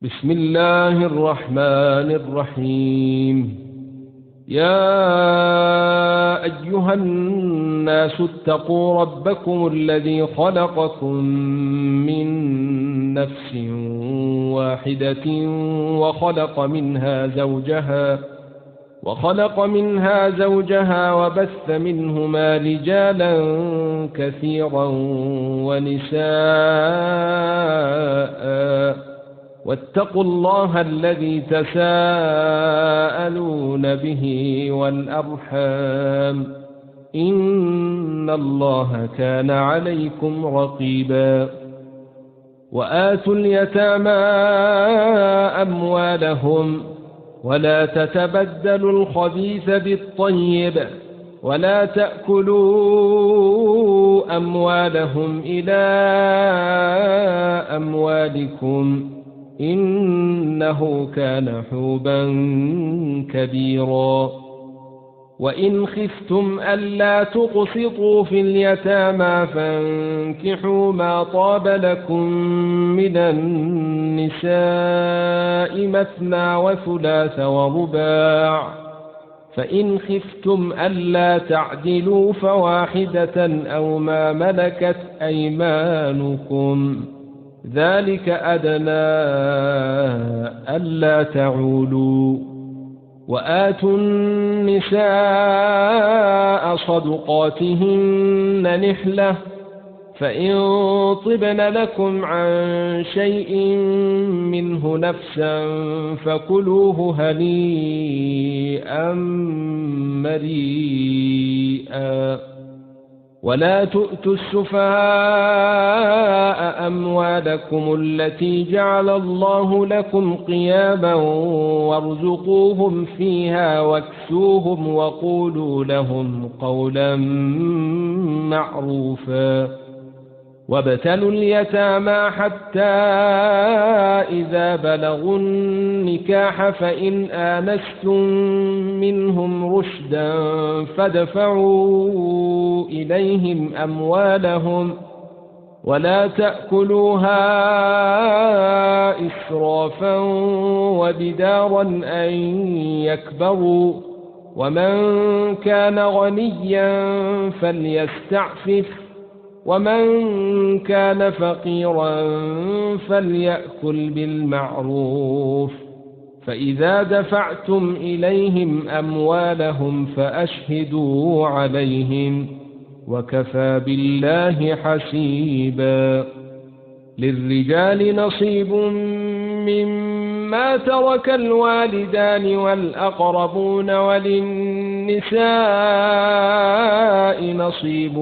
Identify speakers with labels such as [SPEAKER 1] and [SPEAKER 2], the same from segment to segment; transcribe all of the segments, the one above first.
[SPEAKER 1] بسم الله الرحمن الرحيم. يا أيها الناس اتقوا ربكم الذي خلقكم من نفس واحدة وخلق منها زوجها وبث منهما رجالا كثيرا ونساء، واتقوا الله الذي تساءلون به والأرحام، إن الله كان عليكم رقيبا. وآتوا اليتامى أموالهم ولا تتبدلوا الخبيث بالطيب ولا تأكلوا أموالهم إلى أموالكم إنه كان حوبا كبيرا. وإن خفتم ألا تقسطوا في اليتامى فانكحوا ما طاب لكم من النساء مثنى وثلاث ورباع، فإن خفتم ألا تعدلوا فواحدة أو ما ملكت أيمانكم، ذلك أدنى ألا تعولوا. وآتوا النساء صدقاتهن نحلة، فإن طبن لكم عن شيء منه نفسا فكلوه هنيئا مريئا. ولا تؤتوا السفهاء أموالكم التي جعل الله لكم قياما وارزقوهم فيها واكسوهم وقولوا لهم قولا معروفا. وابتلوا اليتامى حتى إذا بلغوا النكاح فإن آنستم منهم رشدا فادفعوا إليهم أموالهم ولا تأكلوها إسرافا وبدارا أن يكبروا، ومن كان غنيا فليستعفف ومن كان فقيرا فليأكل بالمعروف. فإذا دفعتم إليهم أموالهم فأشهدوا عليهم، وكفى بالله حسيبا. للرجال نصيب مما ترك الوالدان والأقربون، وللنساء نصيب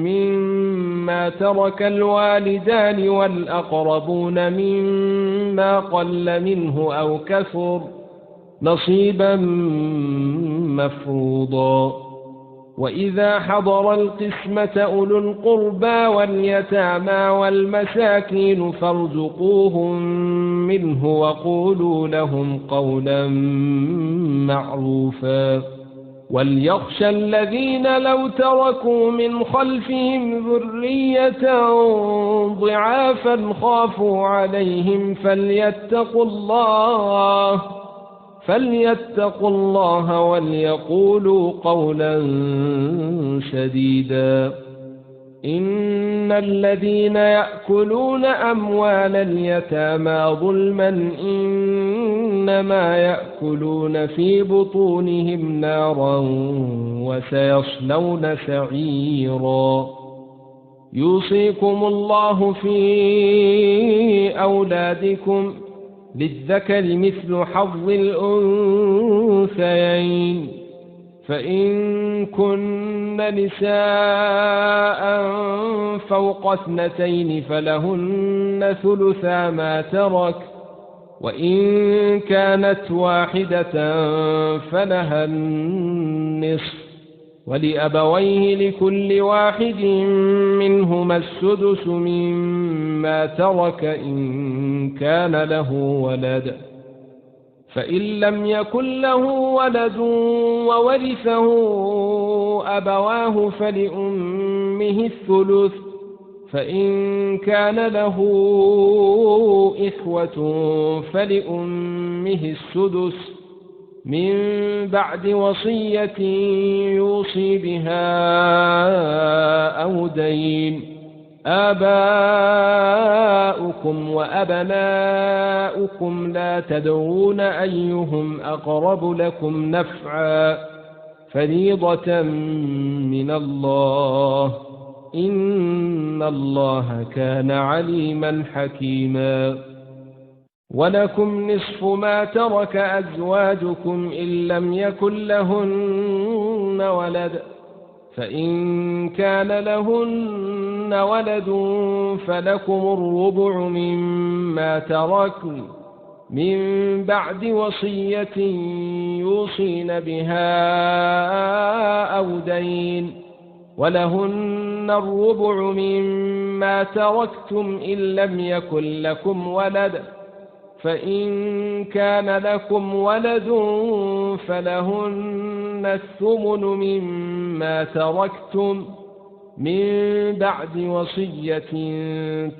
[SPEAKER 1] مما ترك الوالدان والأقربون مما قل منه أو كثر، نصيبا مفروضا. وإذا حضر القسمة أولو القربى واليتامى والمساكين فارزقوهم منه وقولوا لهم قولا معروفا. وليخشى الذين لو تركوا من خلفهم ذرية ضعافا خافوا عليهم فليتقوا الله وليقولوا قولا سديدا. إن الذين يأكلون أموال اليتامى ظلما إنما يأكلون في بطونهم نارا وسيصلون سعيرا. يوصيكم الله في أولادكم للذكر مثل حظ الأنثيين، فإن كن نساء فوق 2 فلهن ثلثا ما ترك، وإن كانت واحدة فلها النصف، ولأبويه لكل واحد منهما السدس مما ترك إن كان له ولد، فإن لم يكن له ولد وورثه أبواه فلأمه الثلث، فإن كان له إخوة فلأمه السدس من بعد وصية يوصي بها أو دين. آباؤكم وأبناؤكم لا تدرون أيهم أقرب لكم نفعا فريضة من الله إن الله كان عليما حكيما. ولكم نصف ما ترك أزواجكم إن لم يكن لهن ولد، فإن كان لهن ولد فلكم الربع مما تركن من بعد وصية يوصين بها أو دين، ولهن الربع مما تركتم إن لم يكن لكم ولد، فإن كان لكم ولد فلهن الثمن مما تركتم من بعد وصية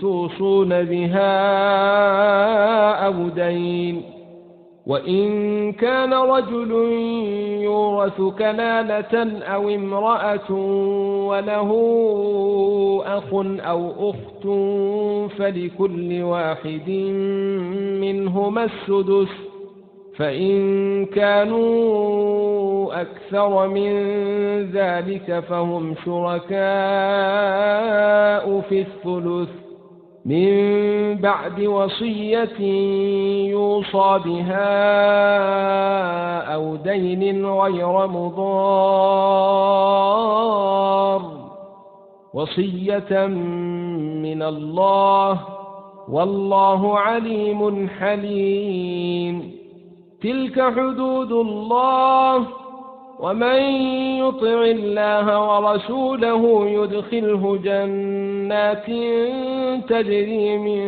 [SPEAKER 1] توصون بها أو دين. وإن كان رجل يورث كلالة أو امرأة وله أخ أو أخت فلكل واحد منهما السدس، فإن كانوا أكثر من ذلك فهم شركاء في الثلث من بعد وصية يوصى بها أو دين غير مضار، وصية من الله والله عليم حليم. تلك حدود الله، ومن يطع الله ورسوله يدخله جنات تجري من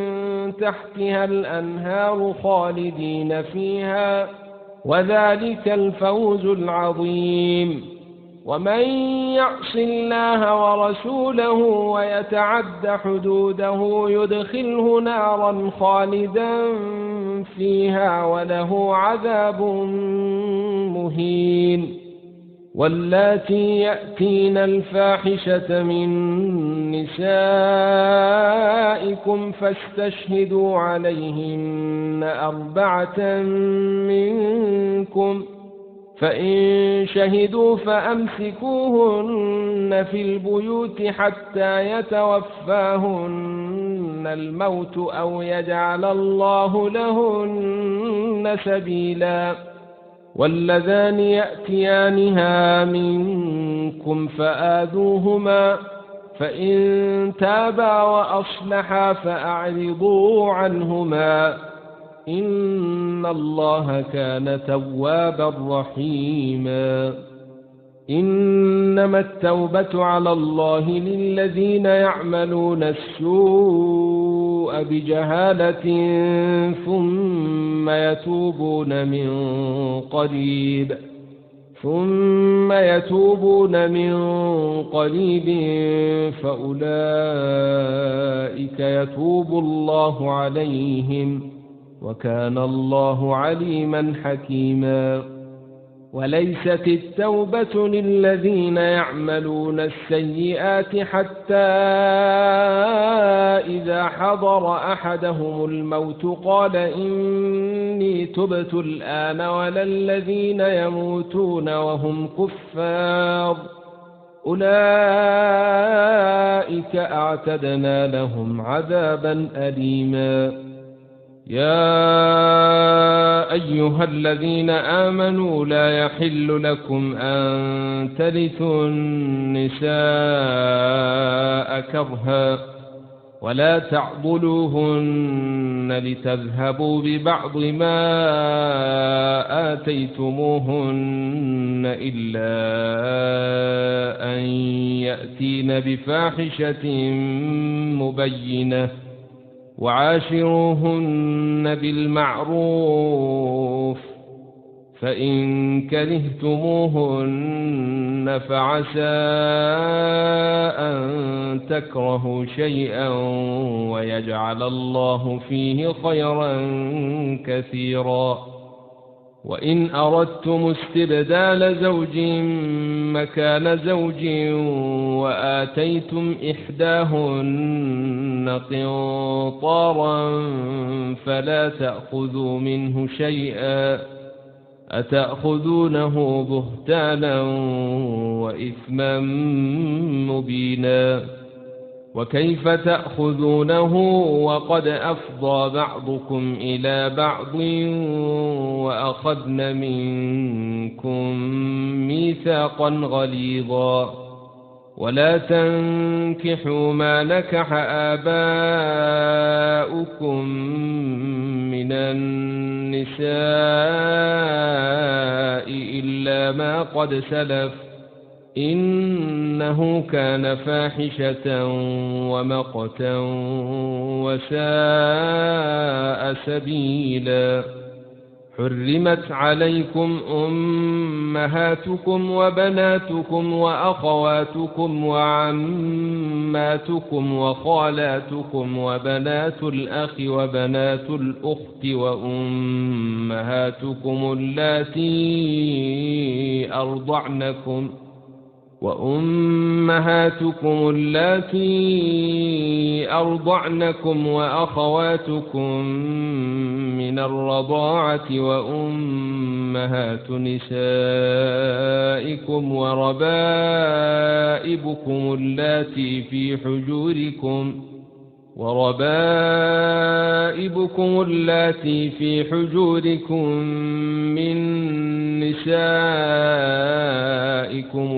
[SPEAKER 1] تحتها الأنهار خالدين فيها، وذلك الفوز العظيم. ومن يعص الله ورسوله ويتعد حدوده يدخله نارا خالدا فيها وله عذاب مهين. واللاتي يأتين الفاحشة من نسائكم فاستشهدوا عليهن 4 منكم، فإن شهدوا فأمسكوهن في البيوت حتى يتوفاهن الموت أو يجعل الله لهن سبيلا. واللذان يأتيانها منكم فآذوهما، فإن تابا وأصلحا فأعرضوا عنهما إن الله كان توابا رحيما. إنما التوبة على الله للذين يعملون السوء بجهالة ثم يتوبون من قريب فأولئك يتوب الله عليهم وكان الله عليما حكيما. وليست التوبة للذين يعملون السيئات حتى إذا حضر أحدهم الموت قال إني تبت الآن، ولا الذين يموتون وهم كفار أولئك أعتدنا لهم عذابا أليما. يا أيها الذين آمنوا لا يحل لكم أن ترثوا النساء كرها ولا تعضلوهن لتذهبوا ببعض ما آتيتموهن إلا أن يأتين بفاحشة مبينة، وعاشروهن بالمعروف، فإن كرهتموهن فعسى أن تكرهوا شيئا ويجعل الله فيه خيرا كثيرا. وإن أردتم استبدال زوج مكان زوج وآتيتم إحداهن قنطارا فلا تأخذوا منه شيئا أتأخذونه بهتانا وإثما مبينا. وكيف تأخذونه وقد أفضى بعضكم إلى بعض وأخذن منكم ميثاقا غليظا. ولا تنكحوا ما نكح آباؤكم من النساء إلا ما قد سلف إنه كان فاحشة ومقتا وساء سبيلا. حرمت عليكم أمهاتكم وبناتكم وأخواتكم وعماتكم وخالاتكم وبنات الأخ وبنات الأخت وأمهاتكم اللاتي أرضعنكم وأخواتكم من الرضاعة وأمهات نسائكم وربائبكم اللاتي في حجوركم من نسائكم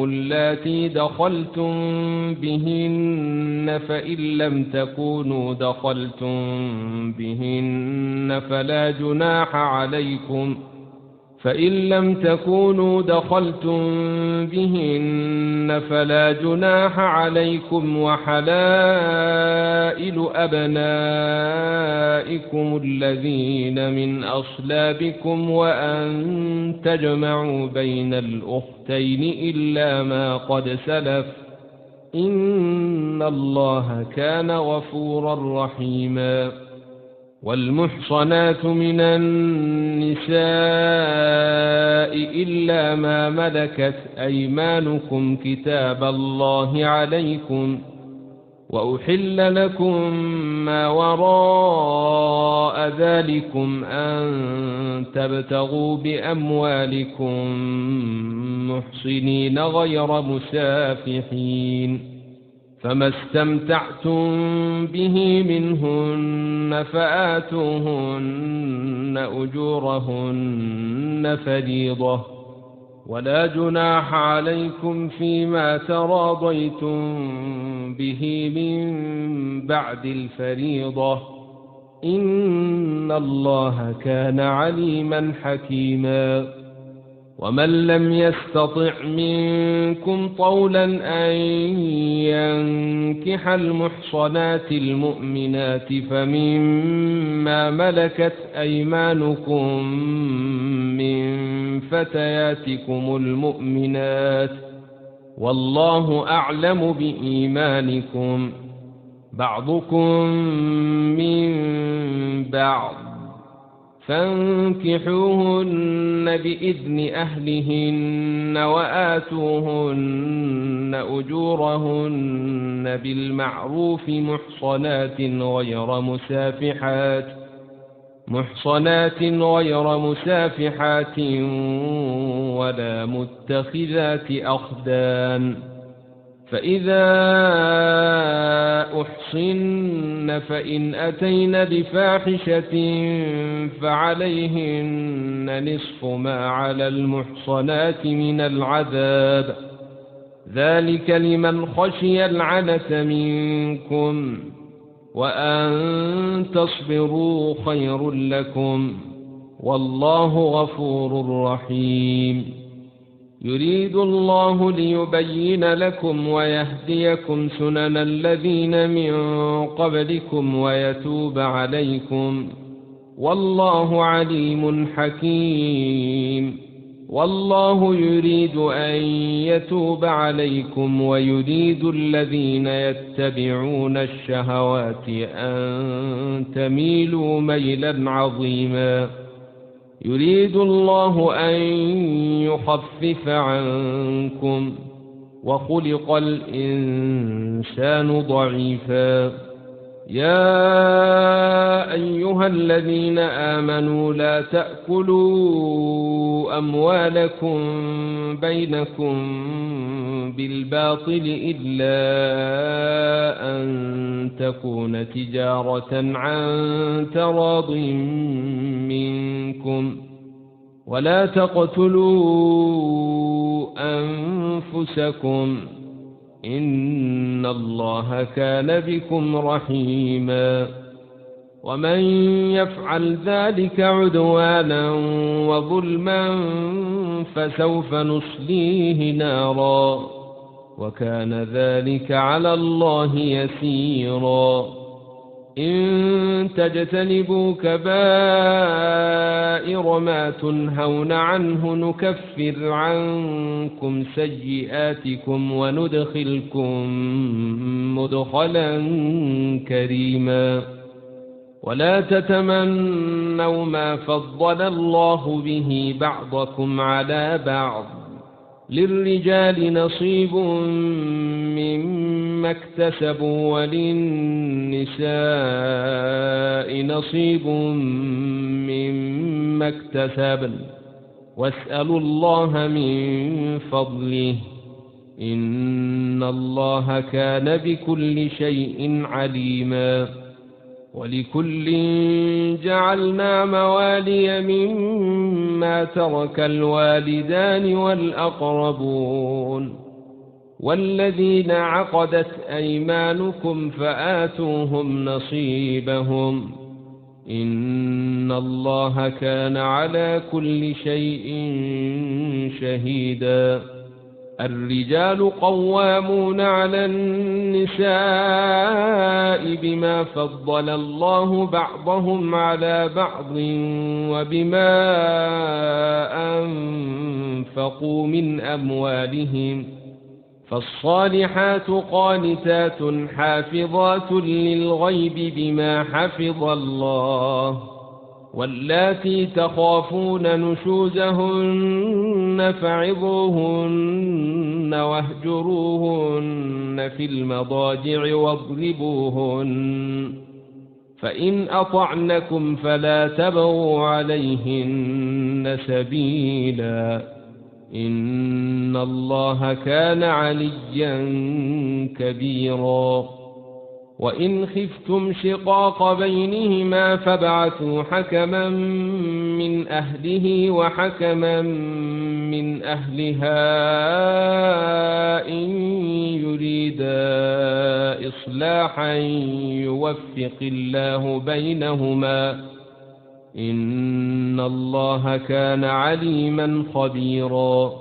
[SPEAKER 1] اللاتي دخلتم بهن فإن لم تكونوا دخلتم بهن فلا جناح عليكم وحلائل أبنائكم الذين من أصلابكم وأن تجمعوا بين الأختين إلا ما قد سلف إن الله كان غفورا رحيما. والمحصنات من النساء إلا ما ملكت أيمانكم كتاب الله عليكم وأحل لكم ما وراء ذلكم أن تبتغوا بأموالكم محصنين غير مسافحين. فما استمتعتم به منهن فآتوهن أجورهن فريضة ولا جناح عليكم فيما تراضيتم به من بعد الفريضة إن الله كان عليما حكيما. ومن لم يستطع منكم طولا أن ينكح المحصنات المؤمنات فمما ملكت أيمانكم من فتياتكم المؤمنات والله أعلم بإيمانكم بعضكم من بعض فانكحوهن بإذن أهلهن وآتوهن أجورهن بالمعروف محصنات غير مسافحات ولا متخذات أخدان. فإذا أحصن فإن أتين بفاحشة فعليهن نصف ما على المحصنات من العذاب ذلك لمن خشي العنة منكم وأن تصبروا خير لكم والله غفور رحيم. يريد الله ليبين لكم ويهديكم سنن الذين من قبلكم ويتوب عليكم والله عليم حكيم. والله يريد أن يتوب عليكم ويريد الذين يتبعون الشهوات أن تميلوا ميلا عظيما. يريد الله أن يخفف عنكم وخلق الإنسان ضعيفا. يا أيها الذين آمنوا لا تأكلوا أموالكم بينكم بالباطل إلا أن تكون تجارة عن تراض منكم. ولا تقتلوا أنفسكم إن الله كان بكم رحيما. ومن يفعل ذلك عدوانا وظلما فسوف نصليه نارا وكان ذلك على الله يسيرا. إن تجتنبوا كبائر ما تنهون عنه نكفر عنكم سيئاتكم وندخلكم مدخلا كريما. ولا تتمنوا ما فضل الله به بعضكم على بعض. للرجال نصيب مما اكتسبوا وللنساء نصيب مما اكتسبن واسألوا الله من فضله إن الله كان بكل شيء عليما. ولكل جعلنا موالي مما ترك الوالدان والأقربون والذين عقدت أيمانكم فآتوهم نصيبهم إن الله كان على كل شيء شهيدا. الرجال قوامون على النساء بما فضل الله بعضهم على بعض وبما أنفقوا من أموالهم. فالصالحات قانتات حافظات للغيب بما حفظ الله. واللاتي تخافون نشوزهن فعظوهن واهجروهن في المضاجع واضربوهن. فإن أطعنكم فلا تبغوا عليهن سبيلا إن الله كان عليا كبيرا. وإن خفتم شقاق بينهما فابعثوا حكما من أهله وحكما من أهلها إن يريدا إصلاحا يوفق الله بينهما إن الله كان عليما خبيرا.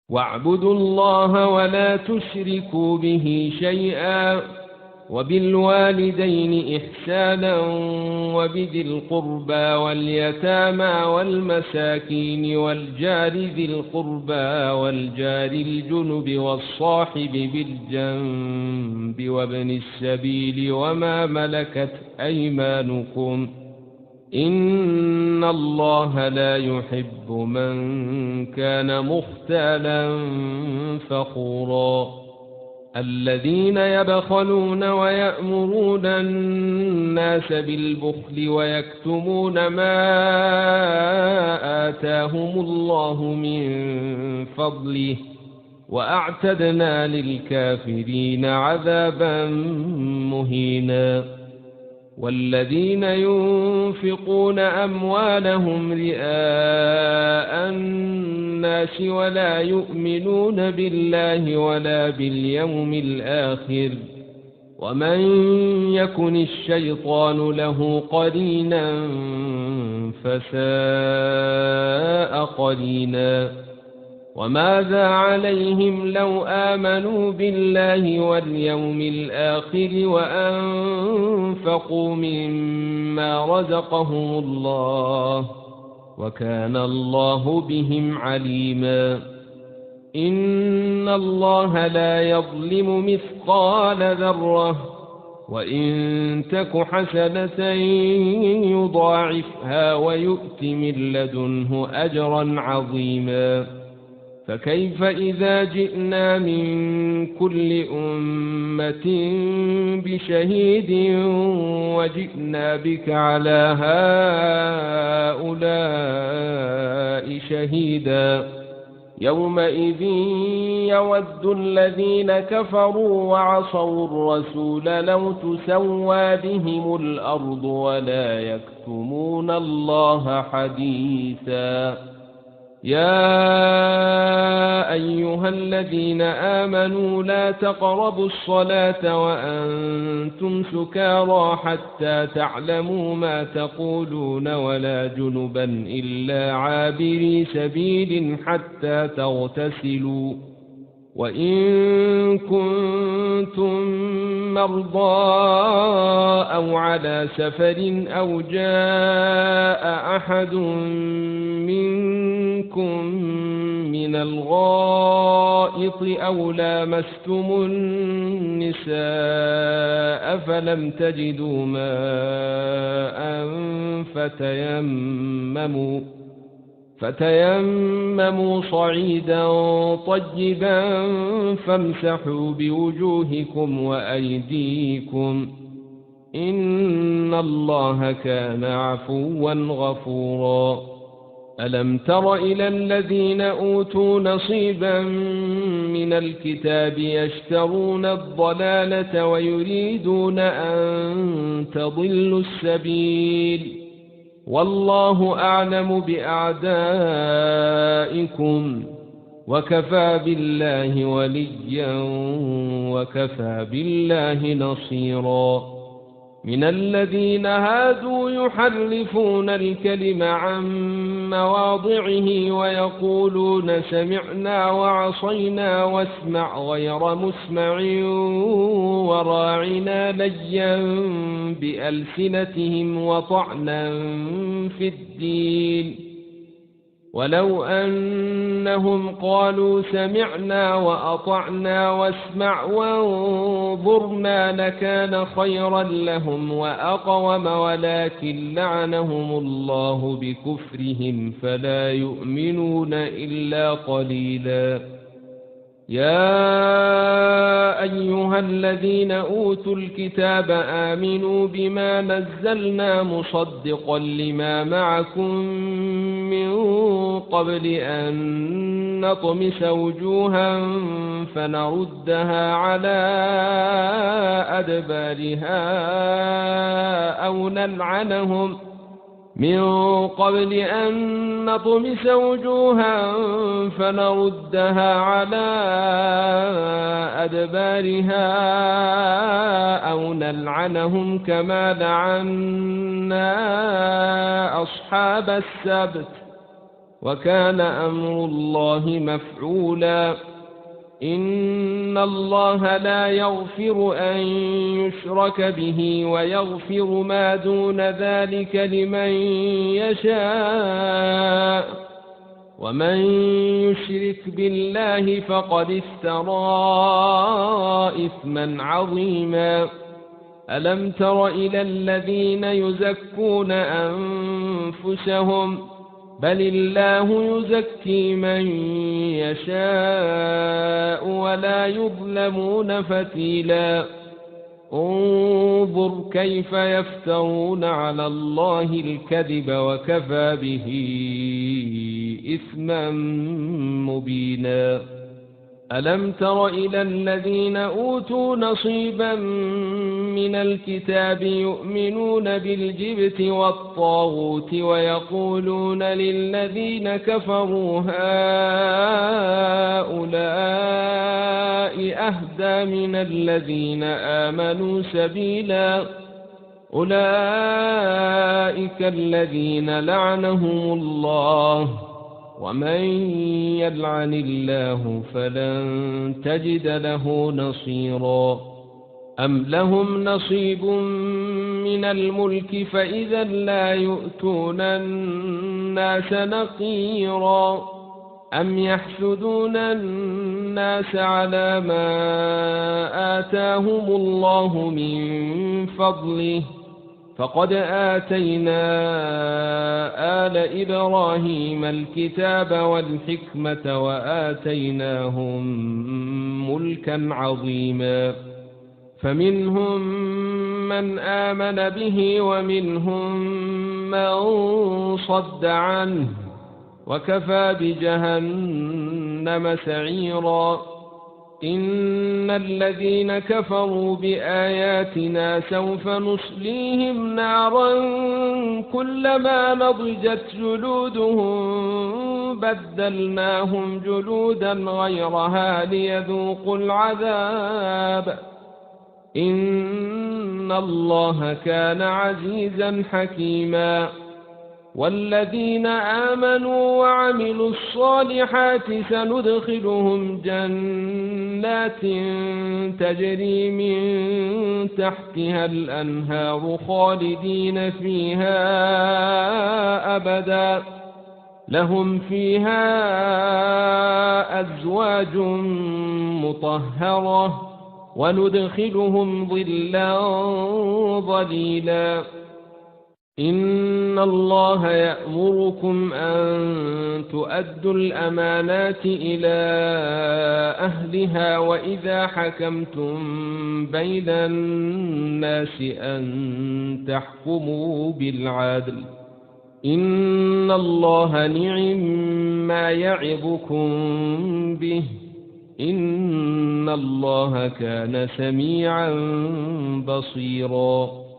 [SPEAKER 1] واعبدوا الله ولا تشركوا به شيئا وبالوالدين إحسانا وبذي القربى واليتامى والمساكين والجار ذي القربى والجار الجنب والصاحب بالجنب وابن السبيل وما ملكت أيمانكم إن الله لا يحب من كان مختالا فخورا. الذين يبخلون ويأمرون الناس بالبخل ويكتمون ما آتاهم الله من فضله وأعتدنا للكافرين عذابا مهينا. والذين ينفقون أموالهم رئاء الناس ولا يؤمنون بالله ولا باليوم الآخر ومن يكن الشيطان له قرينا فساء قرينا. وماذا عليهم لو آمنوا بالله واليوم الآخر وأنفقوا مما رزقهم الله وكان الله بهم عليما إن الله لا يظلم مثقال ذرة وإن تك حسنة يضاعفها ويؤت من لدنه أجرا عظيما فكيف إذا جئنا من كل أمة بشهيد وجئنا بك على هؤلاء شهيدا يومئذ يود الذين كفروا وعصوا الرسول لو تسوى بهم الأرض ولا يكتمون الله حديثا يا أيها الذين آمنوا لا تقربوا الصلاة وأنتم سكارى حتى تعلموا ما تقولون ولا جنبا إلا عابري سبيل حتى تغتسلوا وإن كنتم مرضى أو على سفر أو جاء أحد منكم من الغائط أو لامستم النساء فلم تجدوا ماء فتيمموا صعيدا طيبا فامسحوا بوجوهكم وأيديكم إن الله كان عفوا غفورا ألم تر إلى الذين أوتوا نصيبا من الكتاب يشترون الضلالة ويريدون أن تضلوا السبيل والله أعلم بأعدائكم وكفى بالله وليا وكفى بالله نصيرا من الذين هادوا يحرفون الكلم عن مواضعه ويقولون سمعنا وعصينا واسمع غير مسمع وراعنا ليا بألسنتهم وطعنا في الدين ولو أنهم قالوا سمعنا وأطعنا واسمع وانظرنا لكان خيرا لهم وأقوم ولكن لعنهم الله بكفرهم فلا يؤمنون إلا قليلا يا أيها الذين أوتوا الكتاب آمنوا بما نزلنا مصدقا لما معكم من قبل أن نطمس وجوها فنردها على أدبارها أو نلعنهم من قبل أن نطمس وجوها فنردها على أدبارها أو نلعنهم كما لعنا أصحاب السبت وكان أمر الله مفعولا إن الله لا يغفر أن يشرك به ويغفر ما دون ذلك لمن يشاء ومن يشرك بالله فقد افترى إثما عظيما ألم تر إلى الذين يزكون أنفسهم بل الله يزكي من يشاء ولا يظلمون فتيلا انظر كيف يفترون على الله الكذب وكفى به إثما مبينا ألم تر إلى الذين أوتوا نصيبا من الكتاب يؤمنون بالجبت والطاغوت ويقولون للذين كفروا هؤلاء أهدى من الذين آمنوا سبيلا أولئك الذين لعنهم الله ومن يلعن الله فلن تجد له نصيرا أم لهم نصيب من الملك فإذا لا يؤتون الناس نقيرا أم يحسدون الناس على ما آتاهم الله من فضله فقد آتينا آل إبراهيم الكتاب والحكمة وآتيناهم ملكا عظيما فمنهم من آمن به ومنهم من صد عنه وكفى بجهنم سعيرا إن الذين كفروا بآياتنا سوف نصليهم نارا كلما نضجت جلودهم بدلناهم جلودا غيرها ليذوقوا العذاب إن الله كان عزيزا حكيما والذين آمنوا وعملوا الصالحات سندخلهم جنات تجري من تحتها الأنهار خالدين فيها أبدا لهم فيها أزواج مطهرة وندخلهم ظلا ظليلا إن الله يأمركم أن تؤدوا الأمانات إلى أهلها وإذا حكمتم بين الناس أن تحكموا بالعدل إن الله نعم ما يعظكم به إن الله كان سميعا بصيرا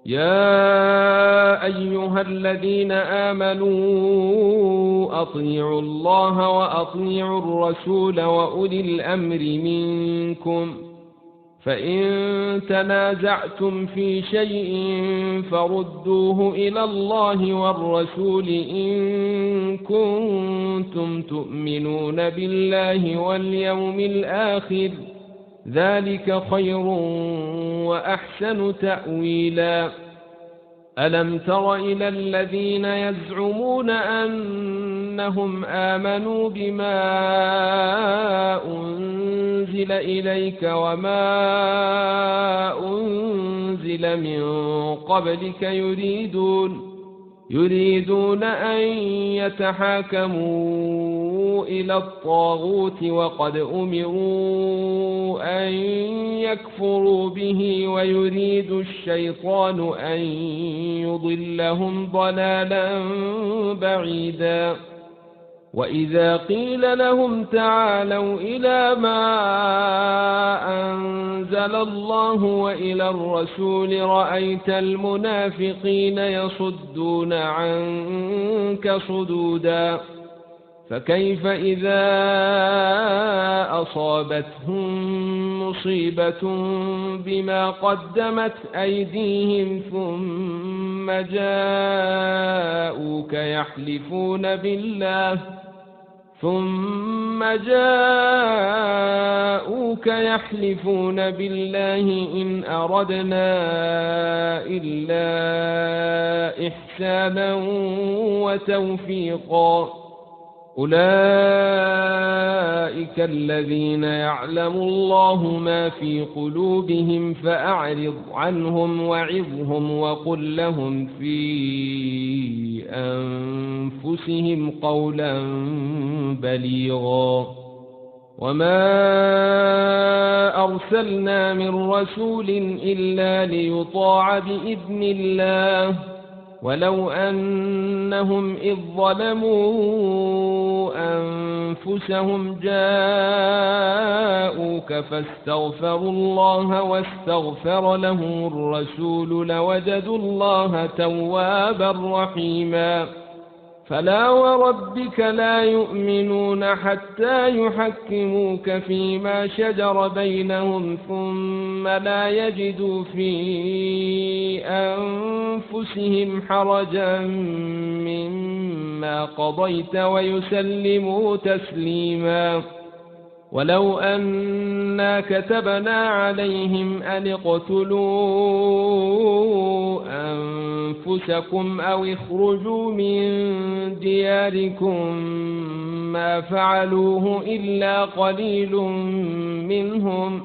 [SPEAKER 1] يا أيها الذين آمنوا أطيعوا الله وأطيعوا الرسول وأولي الأمر منكم فإن تنازعتم في شيء فردوه إلى الله والرسول إن كنتم تؤمنون بالله واليوم الآخر ذلك خير وأحسن تأويلا ألم تر إلى الذين يزعمون أنهم آمنوا بما أنزل إليك وما أنزل من قبلك يريدون أن يتحاكموا إلى الطاغوت وقد أمروا أن يكفروا به ويريد الشيطان أن يضلهم ضلالا بعيدا وإذا قيل لهم تعالوا إلى ما أنزل الله وإلى الرسول رأيت المنافقين يصدون عنك صدودا فكيف إذا أصابتهم مصيبة بما قدمت أيديهم ثم جاءوك يحلفون بالله إن أردنا إلا إحسانا وتوفيقا أولئك الذين يعلم الله ما في قلوبهم فأعرض عنهم وعظهم وقل لهم في أنفسهم قولا بليغا وما أرسلنا من رسول إلا ليطاع بإذن الله ولو أنهم إذ ظلموا أنفسهم جاءوك فاستغفروا الله واستغفر لهم الرسول لوجدوا الله توابا رحيما فلا وربك لا يؤمنون حتى يحكموك فيما شجر بينهم ثم لا يجدوا في أنفسهم حرجا مما قضيت ويسلموا تسليما ولو أنا كتبنا عليهم أن اقتلوا أنفسكم أو اخرجوا من دياركم ما فعلوه إلا قليل منهم،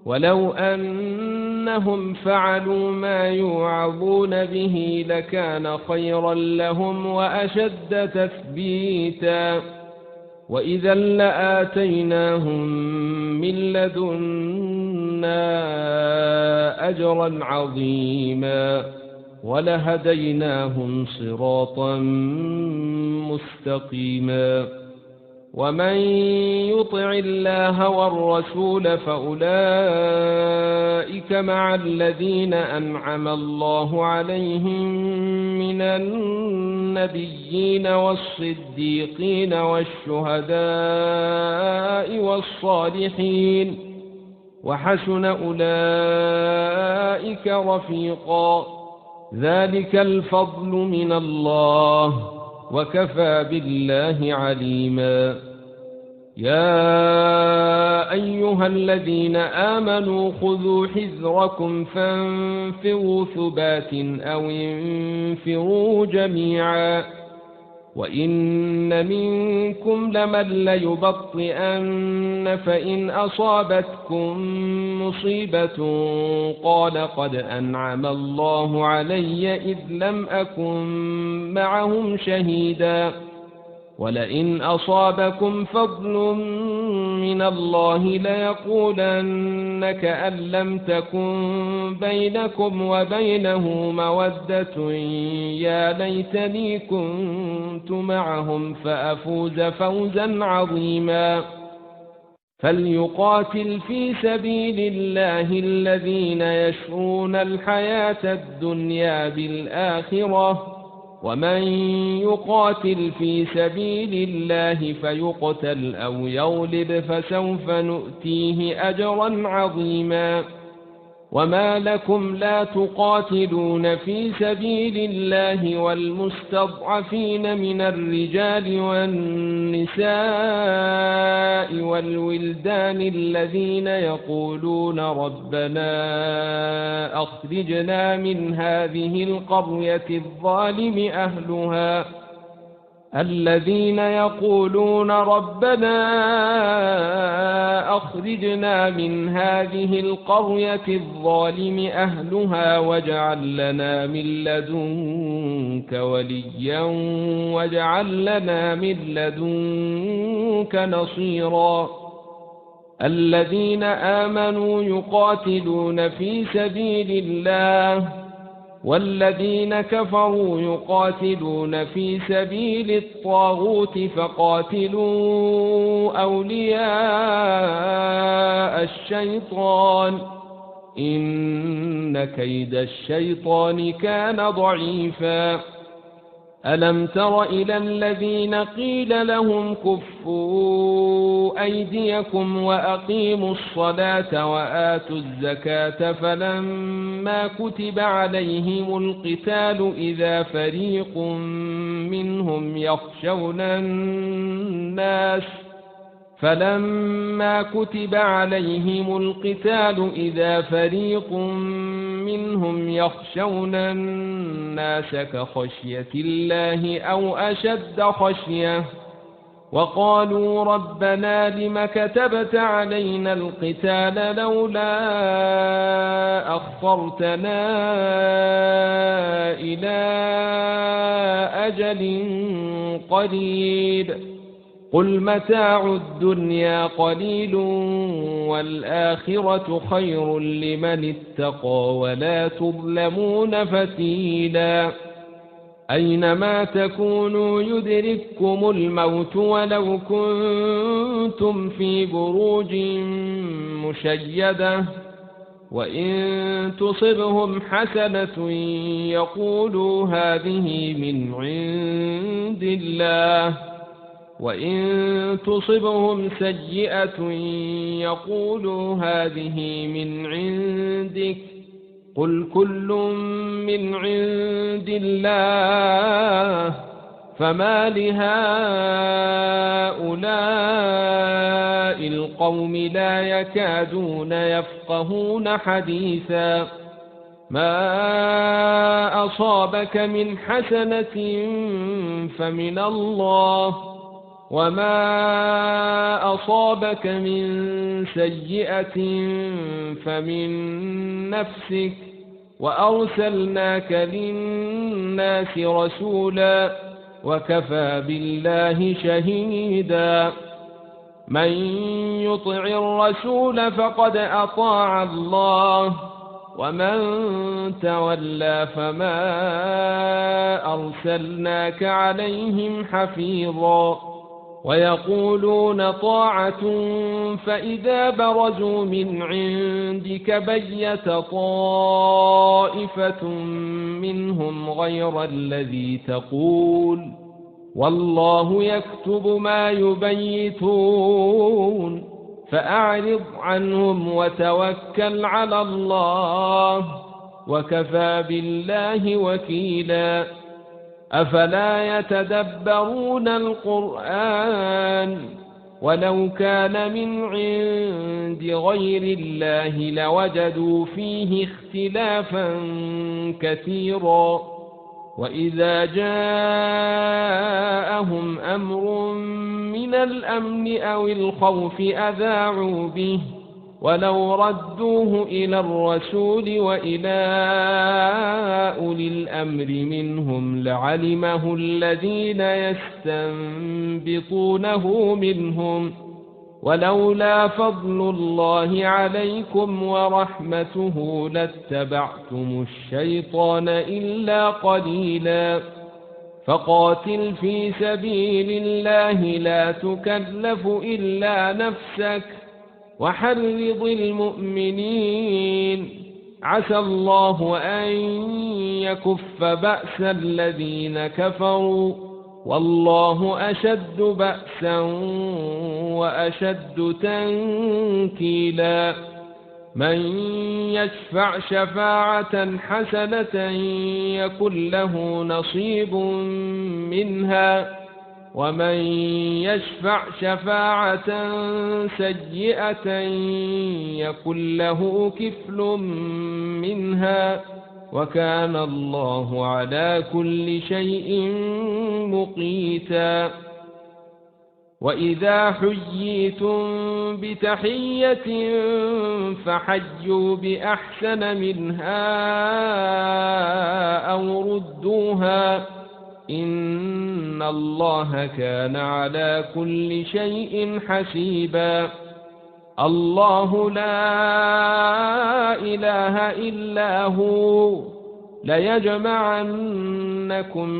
[SPEAKER 1] ولو أنهم فعلوا ما يوعظون به لكان خيرا لهم وأشد تثبيتا، وإذا لآتيناهم من لدنا أجرا عظيما ولهديناهم صراطا مستقيما. ومن يطع الله والرسول فأولئك مع الذين أنعم الله عليهم من النبيين والصديقين والشهداء والصالحين، وحسن أولئك رفيقا. ذلك الفضل من الله وكفى بالله عليما. يا أيها الذين آمنوا خذوا حذركم فانفروا ثبات أو انفروا جميعا، وإن منكم لمن ليبطئن فإن أصابتكم مصيبة قال قد أنعم الله علي إذ لم أكن معهم شهيدا، ولئن أصابكم فضل من الله ليقولن كأن لم تكن بينكم وبينه مودة يا ليتني كنت معهم فأفوز فوزا عظيما. فليقاتل في سبيل الله الذين يشرون الحياة الدنيا بالآخرة، ومن يقاتل في سبيل الله فيقتل أو يغلب فسوف نؤتيه أجرا عظيما. وما لكم لا تقاتلون في سبيل الله والمستضعفين من الرجال والنساء والولدان الذين يقولون ربنا أخرجنا من هذه القرية الظالم أهلها واجعل لنا من لدنك وليا واجعل لنا من لدنك نصيرا. الذين آمنوا يقاتلون في سبيل الله والذين كفروا يقاتلون في سبيل الطاغوت فقاتلوا أولياء الشيطان إن كيد الشيطان كان ضعيفا. ألم تر إلى الذين قيل لهم كفوا أيديكم وأقيموا الصلاة وآتوا الزكاة فلما كتب عليهم القتال إذا فريق منهم يخشون الناس كخشية الله أو أشد خشية وقالوا ربنا لم كتبت علينا القتال لولا أخرتنا إلى أجل قريب قل متاع الدنيا قليل والآخرة خير لمن اتقى ولا تظلمون فتيلا. أينما تكونوا يدرككم الموت ولو كنتم في بروج مشيدة وإن تصبهم حسنة يقولوا هذه من عند الله وإن تصبهم سيئة يقولوا هذه من عندك قل كل من عند الله فما لهؤلاء القوم لا يكادون يفقهون حديثا ما أصابك من حسنة فمن الله وما أصابك من سيئة فمن نفسك وأرسلناك للناس رسولا وكفى بالله شهيدا من يطع الرسول فقد أطاع الله ومن تولى فما أرسلناك عليهم حفيظا ويقولون طاعة فإذا برزوا من عندك بيت طائفة منهم غير الذي تقول والله يكتب ما يبيتون فأعرض عنهم وتوكل على الله وكفى بالله وكيلا أفلا يتدبرون القرآن ولو كان من عند غير الله لوجدوا فيه اختلافا كثيرا وإذا جاءهم أمر من الأمن أو الخوف أذاعوا به ولو ردوه إلى الرسول وإلى أولي الأمر منهم لعلمه الذين يستنبطونه منهم ولولا فضل الله عليكم ورحمته لاتبعتم الشيطان إلا قليلا فقاتل في سبيل الله لا تكلف إلا نفسك وحرض المؤمنين عسى الله أن يكف بأس الذين كفروا والله أشد بأسا وأشد تنكيلا من يشفع شفاعة حسنة يكن له نصيب منها ومن يشفع شفاعة سيئة يكن له كفل منها وكان الله على كل شيء مقيتا وإذا حييتم بتحية فحيوا بأحسن منها أو ردوها إن الله كان على كل شيء حسيبا الله لا إله إلا هو ليجمعنكم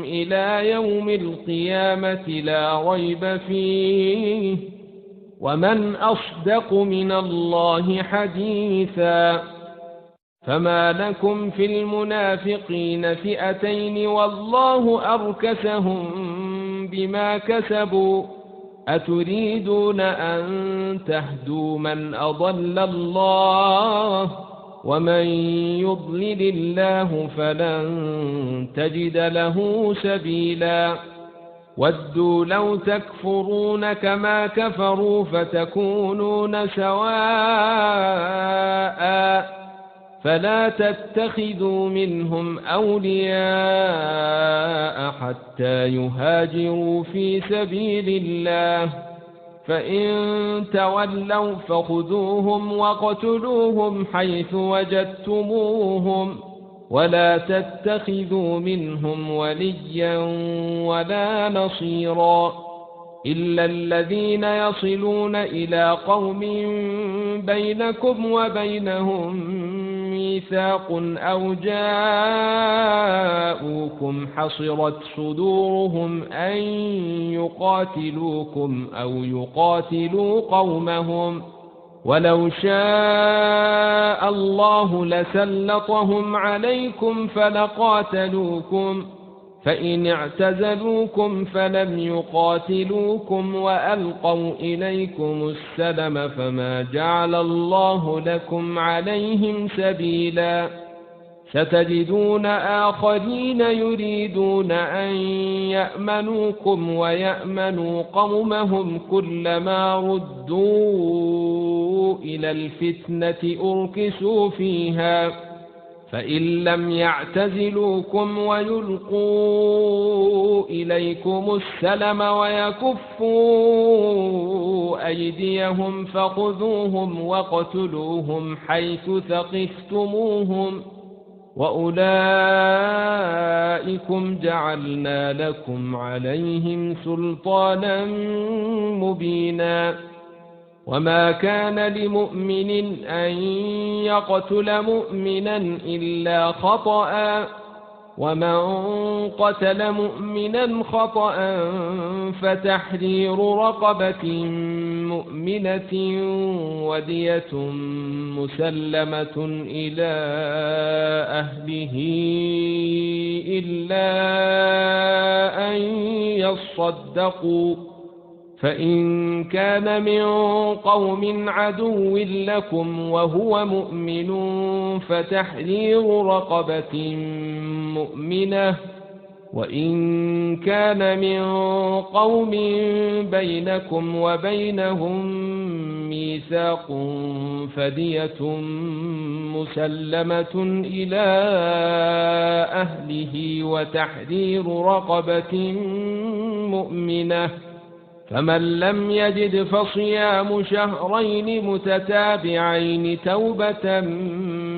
[SPEAKER 1] إلى يوم القيامة لا ريب فيه ومن أصدق من الله حديثا فما لكم في المنافقين فئتين والله أركسهم بما كسبوا أتريدون أن تهدوا من أضل الله ومن يضلل الله فلن تجد له سبيلا ودوا لو تكفرون كما كفروا فتكونون سواء فلا تتخذوا منهم أولياء حتى يهاجروا في سبيل الله فإن تولوا فخذوهم وقتلوهم حيث وجدتموهم ولا تتخذوا منهم وليا ولا نصيرا إلا الذين يصلون إلى قوم بينكم وبينهم ميثاق أو جاءوكم حصرت صدورهم أن يقاتلوكم أو يقاتلوا قومهم ولو شاء الله لسلطهم عليكم فلقاتلوكم فإن اعتزلوكم فلم يقاتلوكم وألقوا إليكم السلم فما جعل الله لكم عليهم سبيلا ستجدون آخرين يريدون أن يأمنوكم ويأمنوا قومهم كلما ردوا إلى الفتنة أركسوا فيها فإن لم يعتزلوكم ويلقوا إليكم السلم ويكفوا أيديهم فخذوهم واقتلوهم حيث ثقفتموهم وأولئكم جعلنا لكم عليهم سلطانا مبينا وما كان لمؤمن أن يقتل مؤمنا إلا خطأ ومن قتل مؤمنا خطأ فتحرير رقبة مؤمنة ودية مسلمة إلى أهله إلا أن يصدقوا فإن كان من قوم عدو لكم وهو مؤمن فتحرير رقبة مؤمنة وإن كان من قوم بينكم وبينهم ميثاق فدية مسلمة إلى أهله وتحرير رقبة مؤمنة فمن لم يجد فصيام شهرين متتابعين توبة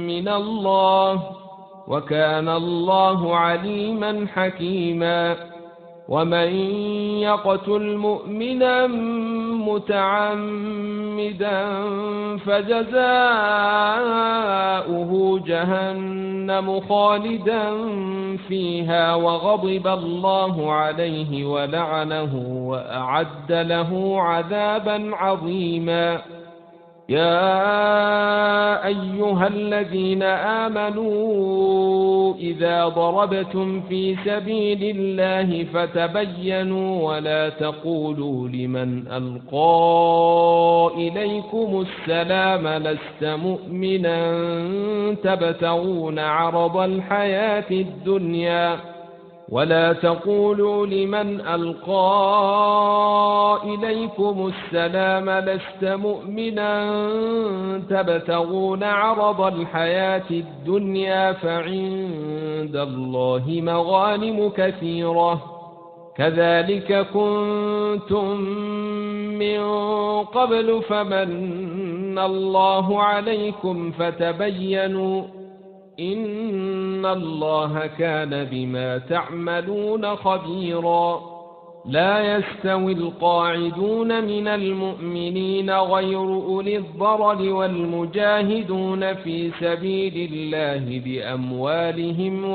[SPEAKER 1] من الله وكان الله عليما حكيما ومن يقتل مؤمنا متعمدا فجزاؤه جهنم خالدا فيها وغضب الله عليه ولعنه وأعد له عذابا عظيما يا أيها الذين آمنوا إذا ضربتم في سبيل الله فتبينوا ولا تقولوا لمن ألقى إليكم السلام لست مؤمنا تبتغون عرض الحياة الدنيا ولا تقولوا لمن ألقى إليكم السلام لست مؤمنا تبتغون عرض الحياة الدنيا فعند الله مغانم كثيرة كذلك كنتم من قبل فمن الله عليكم فتبينوا إن الله كان بما تعملون خبيرا لا يستوي القاعدون من المؤمنين غير أولي الضرر والمجاهدون في سبيل الله بأموالهم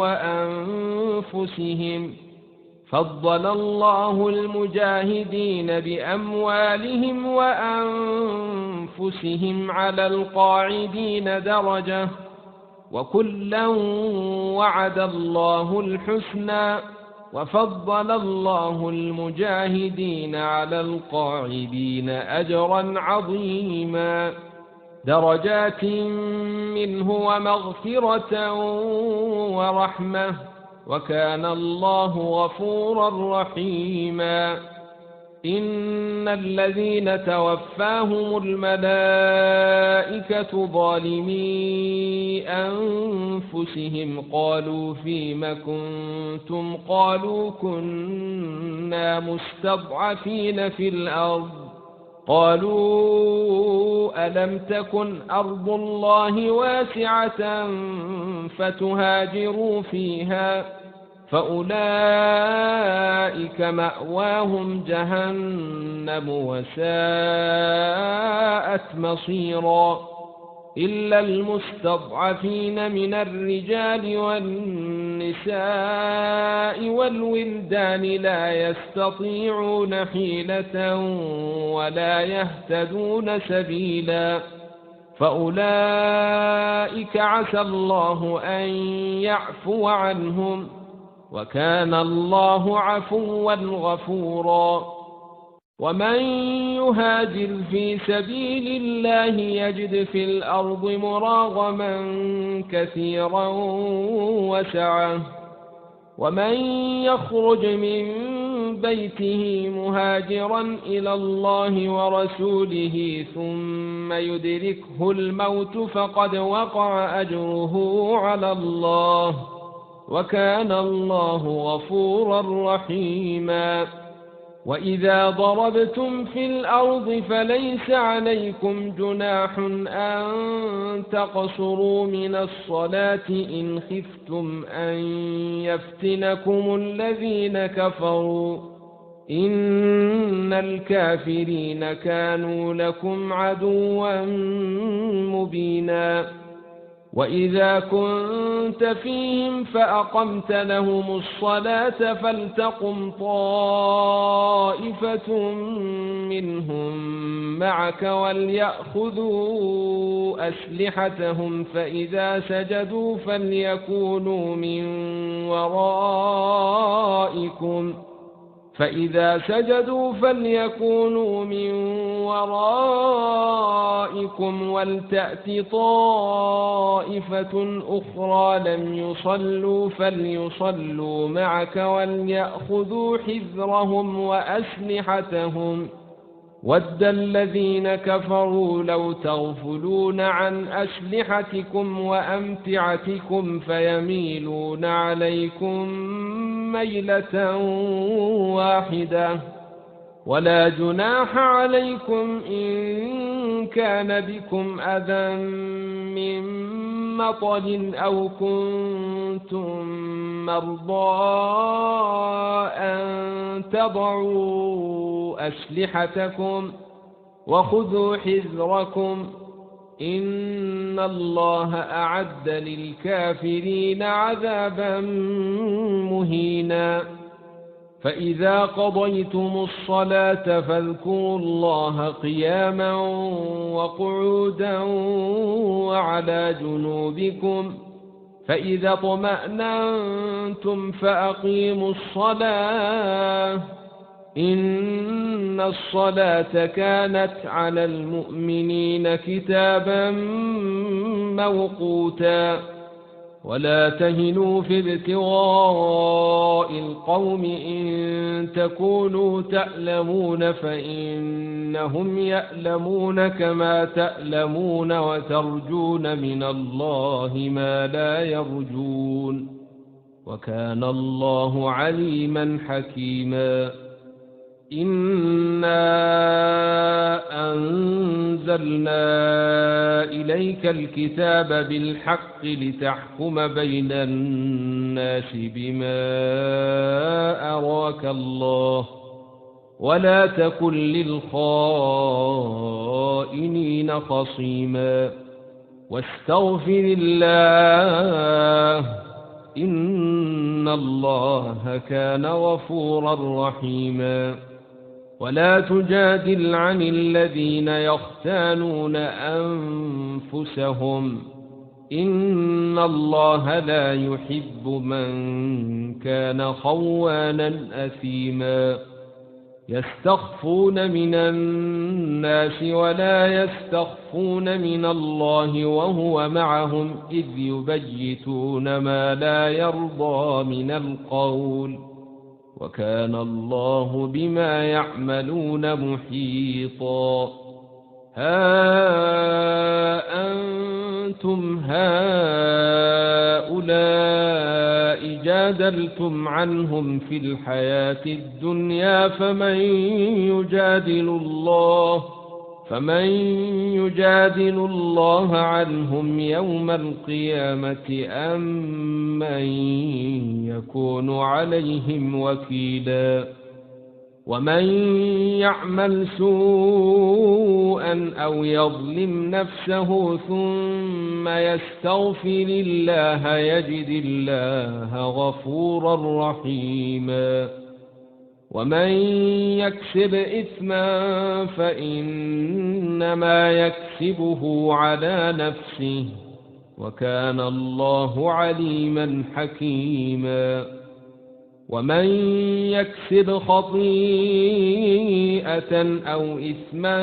[SPEAKER 1] وأنفسهم فضل الله المجاهدين بأموالهم وأنفسهم على القاعدين درجة وكلا وعد الله الحسنى وفضل الله المجاهدين على القاعدين أجرا عظيما درجات منه ومغفرة ورحمة وكان الله غفورا رحيما إن الذين توفاهم الملائكة ظالمي أنفسهم قالوا فيم كنتم قالوا كنا مستضعفين في الأرض قالوا ألم تكن أرض الله واسعة فتهاجروا فيها فأولئك مأواهم جهنم وساءت مصيرا إلا المستضعفين من الرجال والنساء والولدان لا يستطيعون حيلة ولا يهتدون سبيلا فأولئك عسى الله أن يعفو عنهم وكان الله عفوا غفورا ومن يهاجر في سبيل الله يجد في الأرض مراغما كثيرا وسعة ومن يخرج من بيته مهاجرا إلى الله ورسوله ثم يدركه الموت فقد وقع أجره على الله وكان الله غفورا رحيما وإذا ضربتم في الأرض فليس عليكم جناح أن تقصروا من الصلاة إن خفتم أن يفتنكم الذين كفروا إن الكافرين كانوا لكم عدوا مبينا وإذا كنت فيهم فأقمت لهم الصلاة فلتقم طائفة منهم معك وليأخذوا أسلحتهم فإذا سجدوا فليكونوا من ورائكم ولتأت طائفة أخرى لم يصلوا فليصلوا معك وليأخذوا حذرهم وأسلحتهم ود الذين كفروا لو تغفلون عن أسلحتكم وأمتعتكم فيميلون عليكم ميلة واحدة ولا جناح عليكم إن كان بكم أذى من مطر أو كنتم مرضى أن تضعوا أسلحتكم وخذوا حذركم إن الله أعد للكافرين عذابا مهينا فإذا قضيتم الصلاة فاذكروا الله قياما وقعودا وعلى جنوبكم فإذا اطمأننتم فأقيموا الصلاة إن الصلاة كانت على المؤمنين كتابا موقوتا ولا تهنوا في ابتغاء القوم إن تكونوا تألمون فإنهم يألمون كما تألمون وترجون من الله ما لا يرجون وكان الله عليما حكيما إنا أنزلنا إليك الكتاب بالحق لتحكم بين الناس بما أراك الله ولا تكن للخائنين خصيما واستغفر الله إن الله كان غفورا رحيما ولا تجادل عن الذين يختانون أنفسهم إن الله لا يحب من كان خوانا أثيما يستخفون من الناس ولا يستخفون من الله وهو معهم إذ يبيتون ما لا يرضى من القول وكان الله بما يعملون محيطا ها أنتم هؤلاء جادلتم عنهم في الحياة الدنيا فمن يجادل الله عنهم يوم القيامة أم من يكون عليهم وكيلا ومن يعمل سوءا أو يظلم نفسه ثم يستغفر الله يجد الله غفورا رحيما ومن يكسب إثما فإنما يكسبه على نفسه وكان الله عليما حكيما ومن يكسب خطيئة أو إثما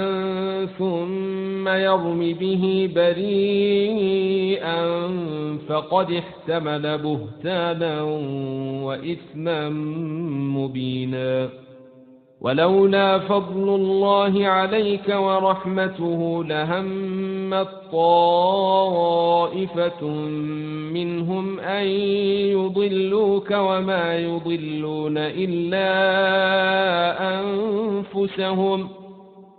[SPEAKER 1] ثم يرم به بريئا فقد احتمل بهتانا وإثما مبينا. ولولا فضل الله عليك ورحمته لهمت طائفة منهم أن يضلوك وما يضلون إلا أنفسهم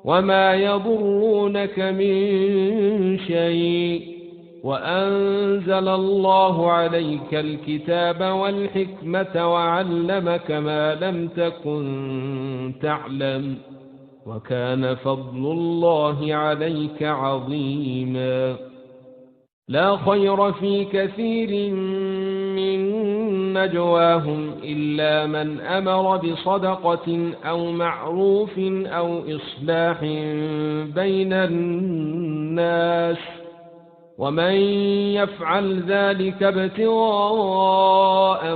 [SPEAKER 1] وما يضرونك من شيء، وأنزل الله عليك الكتاب والحكمة وعلمك ما لم تكن تعلم، وكان فضل الله عليك عظيما. لا خير في كثير من نجواهم إلا من أمر بصدقة أو معروف أو إصلاح بين الناس، ومن يفعل ذلك ابتغاء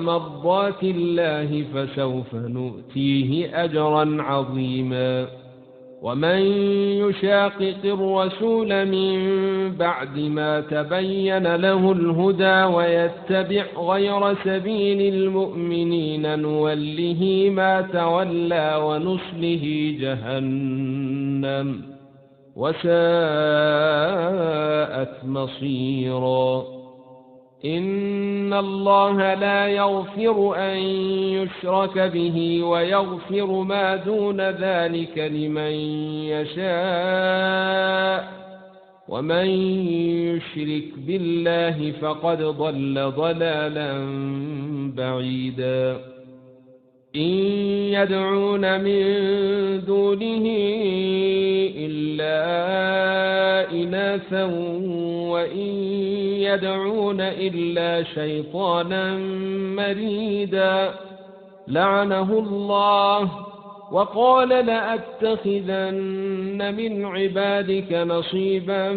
[SPEAKER 1] مرضات الله فسوف نؤتيه أجرا عظيما. ومن يشاقق الرسول من بعد ما تبين له الهدى ويتبع غير سبيل المؤمنين نوله ما تولى ونصله جهنم وساءت مصيرا. إن الله لا يغفر أن يشرك به ويغفر ما دون ذلك لمن يشاء، ومن يشرك بالله فقد ضل ضلالا بعيدا. إن يدعون من دونه إلا إناثا وإن يدعون إلا شيطانا مريدا لعنه الله وقال لأتخذن من عبادك نصيبا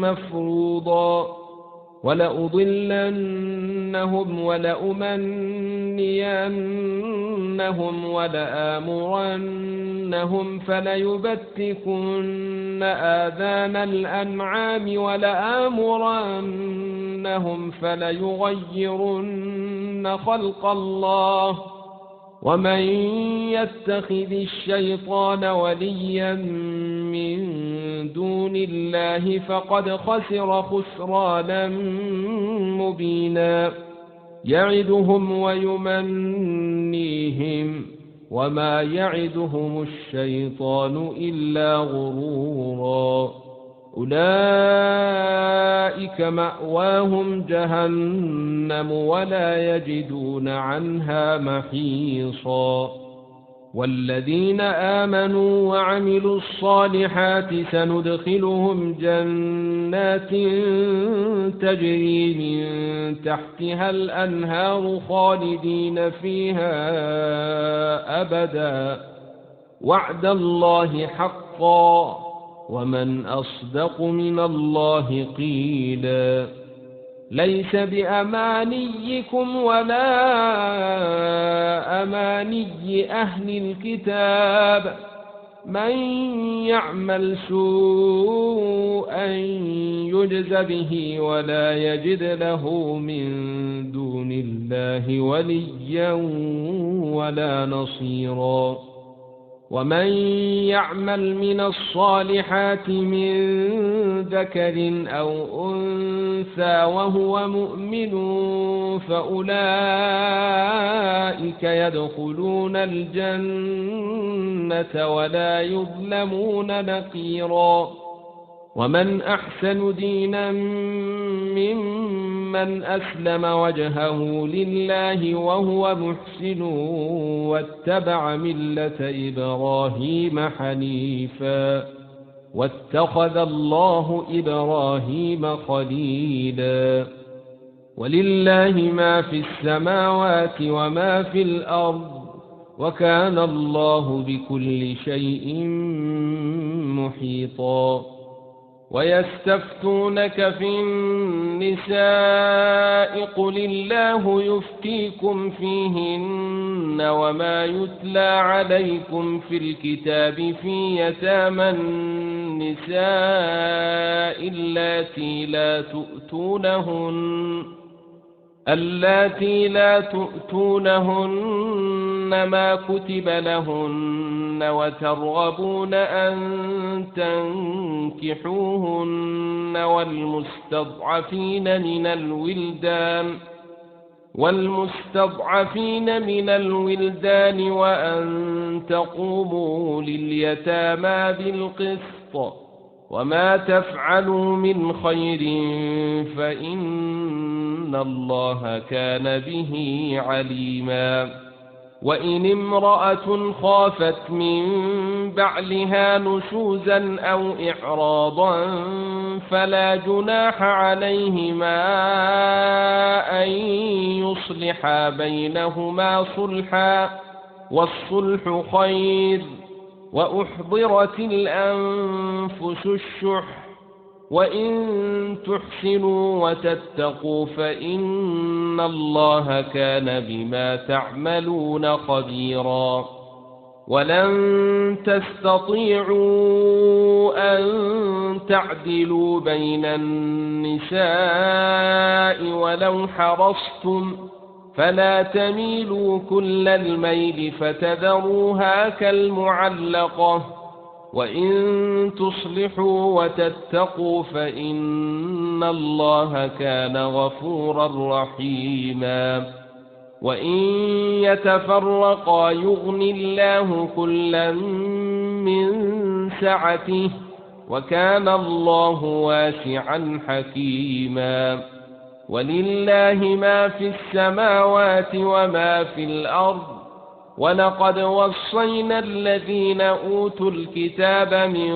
[SPEAKER 1] مفروضا ولأضلنهم ولأمنينهم ولآمرنهم فليبتكن آذان الأنعام ولآمرنهم فليغيرن خلق الله، ومن يتخذ الشيطان وليا من دون الله فقد خسر خسرانا مبينا. يعدهم ويمنيهم وما يعدهم الشيطان إلا غرورا. أولئك مأواهم جهنم ولا يجدون عنها محيصا. والذين آمنوا وعملوا الصالحات سندخلهم جنات تجري من تحتها الأنهار خالدين فيها أبدا وعد الله حقا ومن أصدق من الله قيلا. ليس بأمانيكم ولا أماني أهل الكتاب، من يعمل سوءا يجز به ولا يجد له من دون الله وليا ولا نصيرا. ومن يعمل من الصالحات من ذكر أو أنثى وهو مؤمن فأولئك يدخلون الجنة ولا يظلمون نقيرا. ومن أحسن دينا ممن أسلم وجهه لله وهو محسن واتبع ملة إبراهيم حنيفا واتخذ الله إبراهيم خليلا. ولله ما في السماوات وما في الأرض وكان الله بكل شيء محيطا. ويستفتونك في النساء قل الله يفتيكم فيهن وما يتلى عليكم في الكتاب في يتامى النساء اللاتي لا تؤتونهن ما كتب لهن وترغبون أن تنكحوهن والمستضعفين من الولدان وأن تقوموا لليتامى بالقسط وما تفعلوا من خير فإن الله كان به عليما وإن امرأة خافت من بعلها نشوزا أو إعراضا فلا جناح عليهما أن يصلحا بينهما صلحا والصلح خير وأحضرت الأنفس الشح وإن تحسنوا وتتقوا فإن الله كان بما تعملون خبيرا ولن تستطيعوا أن تعدلوا بين النساء ولو حرصتم فلا تميلوا كل الميل فتذروها كالمعلقة وإن تصلحوا وتتقوا فإن الله كان غفورا رحيما وإن يتفرقا يغن الله كلا من سعته وكان الله واسعا حكيما ولله ما في السماوات وما في الأرض ولقد وصينا الذين أوتوا الكتاب من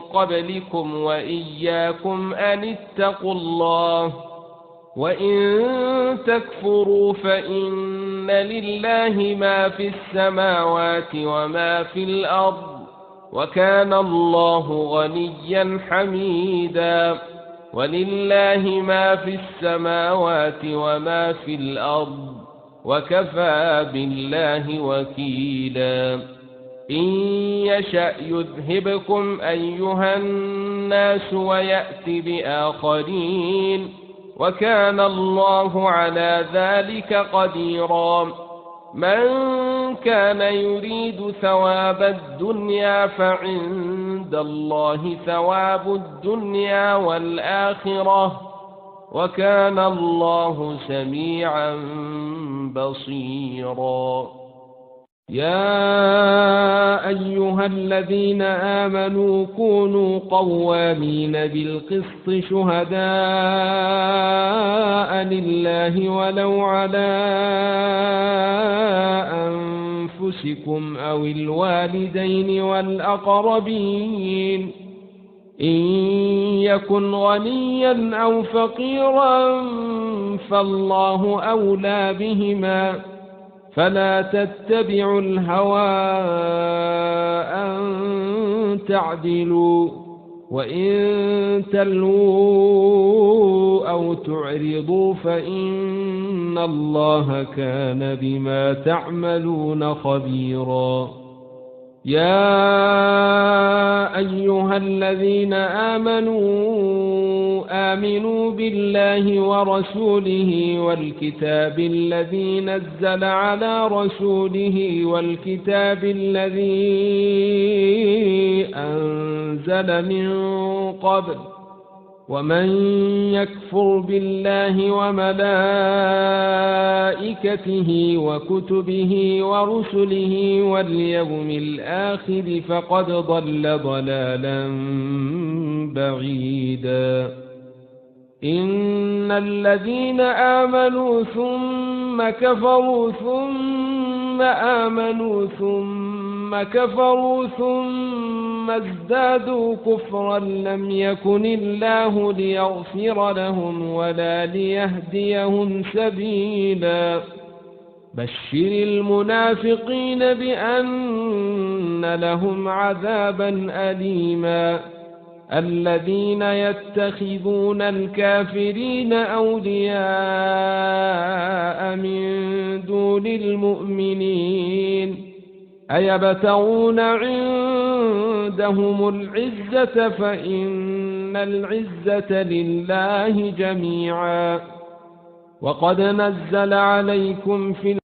[SPEAKER 1] قبلكم وإياكم أن اتقوا الله وإن تكفروا فإن لله ما في السماوات وما في الأرض وكان الله غنيا حميدا ولله ما في السماوات وما في الأرض وكفى بالله وكيلا إن يشأ يذهبكم أيها الناس ويأت بآخرين وكان الله على ذلك قديرا من كان يريد ثواب الدنيا فعند الله ثواب الدنيا والآخرة وكان الله سميعا بصيرا يا أيها الذين آمنوا كونوا قوامين بالقسط شهداء لله ولو على أنفسكم أو الوالدين والأقربين إن يكن غنيا أو فقيرا فالله أولى بهما فلا تتبعوا الهوى أن تعدلوا وإن تلووا أو تعرضوا فإن الله كان بما تعملون خبيرا يا أيها الذين آمنوا بالله ورسوله والكتاب الذي نزل على رسوله والكتاب الذي أنزل من قبل ومن يكفر بالله وملائكته وكتبه ورسله واليوم الآخر فقد ضل ضلالا بعيدا إن الذين آمنوا ثم كفروا ثم آمنوا ثم كفروا ثم ازدادوا كفرا لم يكن الله ليغفر لهم ولا ليهديهم سبيلا بشر المنافقين بأن لهم عذابا أليما الذين يتخذون الكافرين أولياء من دون المؤمنين أيبتغون عندهم العزة فإن العزة لله جميعا وقد نزل عليكم في